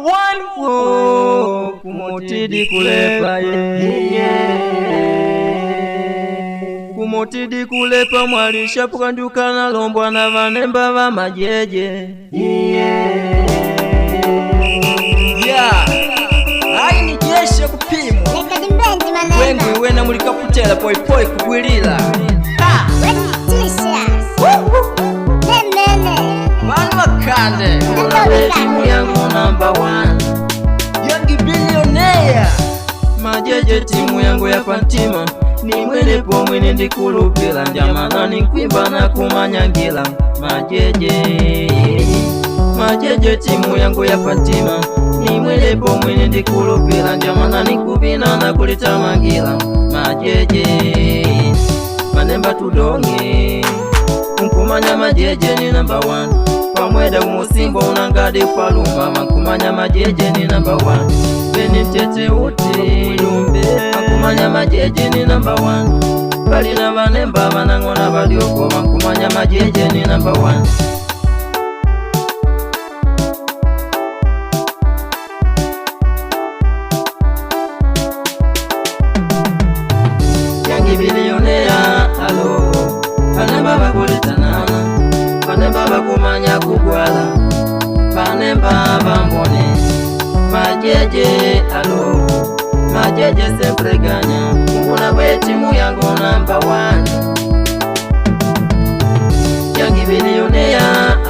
one. Oh, kumotidi kulepa kumotidi kulepa mwalisha pukandukana lombwa na vanemba va majeje. Hai ni jeshe kupimwa wengi wena mulikaputela poipoi kugwilila wanu wakande Timu yangu number 1 Young billionaire. majeje, timu yangu ya Pantima ni mwene po mwene ndikulupila njamana ninkwimba na kumanyangila majeje, timu yangu ya Pantima ni mwene po mwene ndikulupila njamana ninkubina na kulitamangila majeje. Manemba tudonge nkumanya majeje ni number 1 pamweda umusimbo unangadi palumba mankumanya majeje ni number 1 beni tete uti mankumanya majeje ni number 1 bali na vanemba vanang'ona valioko mankumanya majeje ni number 1. Yangi bilionea alo vanemba vakulitanana vanemba vakumanya kugwala vanemba vambone majeje alo majeje sempre ganya nguna bwe timu yangu number 1 Yangi bilionea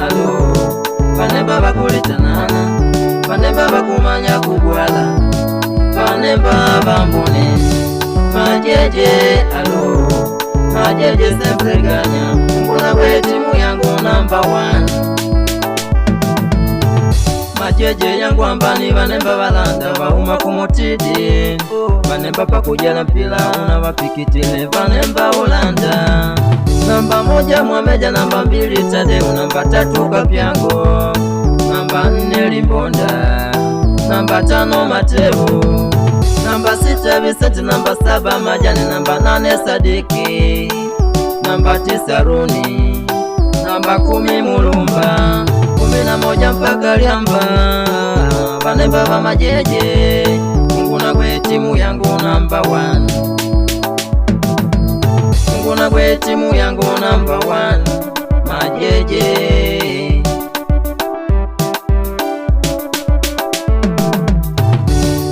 alo vanemba vakulitanana vanemba vakumanya kugwala vanemba vambone majeje alo majeje sempre ganya nguna bwe timu yangu number 1 majeje yangu ambani vanemba valanda vauma kumutidi vanemba pakujala mpila una vapikitile vanemba ulanda namba 1 mwameja namba 2 Tadeu namba 3 Kapyango namba 4 Limbonda namba 5 Mateu namba 6 Vicente namba 7 Majani namba 8 Sadiki namba 9 Runi namba 10 Mulumba 11 mpaka Liamba vanemba va majeje nguna kwe timu yangu number 1 nguna kwe timu yangu number 1 majeje.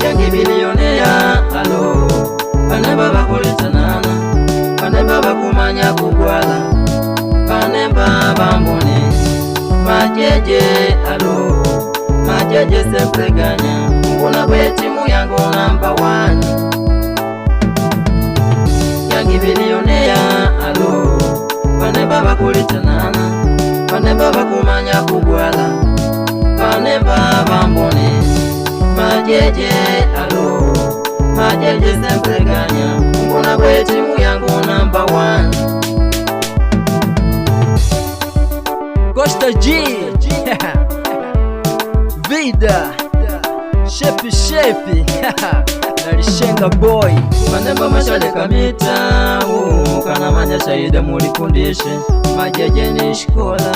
Yangi bilionea alo vanemba vakulitanana vanemba vakumanya kugwala vanemba vambone majeje alo majeje sempre ganya nguna kwe timu yangu number 1 Yangi bilionea alo vanemba vakulitanana vanemba vakumanya kugwala vanemba vambone majeje alo majeje sempre ganya nguna kwe timu yangu number 1 Costa G Vida Shepi Nalishenga boy vanemba mashaleka mita kana manya shaida mulifundishe majeje ni shikola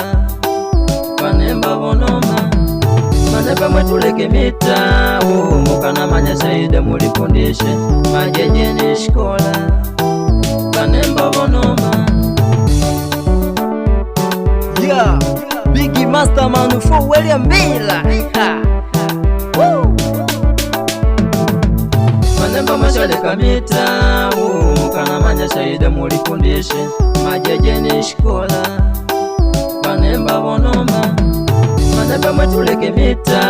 vanemba vonoma vanemba mwetuleke mita kana manya shaida mulifundishe majeje ni shikola vanemba vonoma. Biggie Masterman for William Miller. Vanemba mashaleka mita kana manya shaida mulifundishe majeje ni shikola vanemba vonoma vanemba mwetuleke mita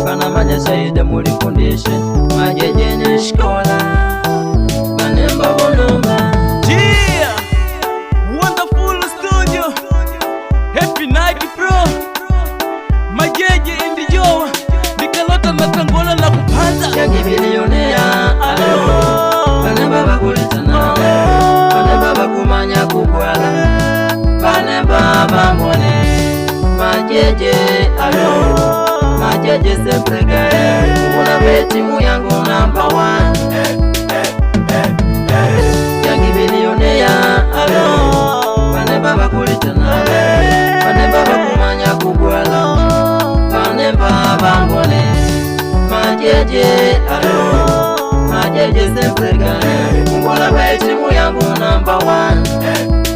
kana manya shaida mulifundishe majeje ni shikola vanemba vonoma. Wonderful studio. Happy night bro. Majeje indijo nikalota matangola la kupanda. Yangi bilionea alo vanemba vakulitanana vanemba vakumanya kugwala vanemba vambone majeje alo majeje sempre gaya nguna kwe timu yangu number 1 Yangi bilionea alo vanemba vakulitanana vanemba vakumanya kugwala vanemba vambone Majeje, alo Majeje Sensegane, Mungula we timu yangu number 1.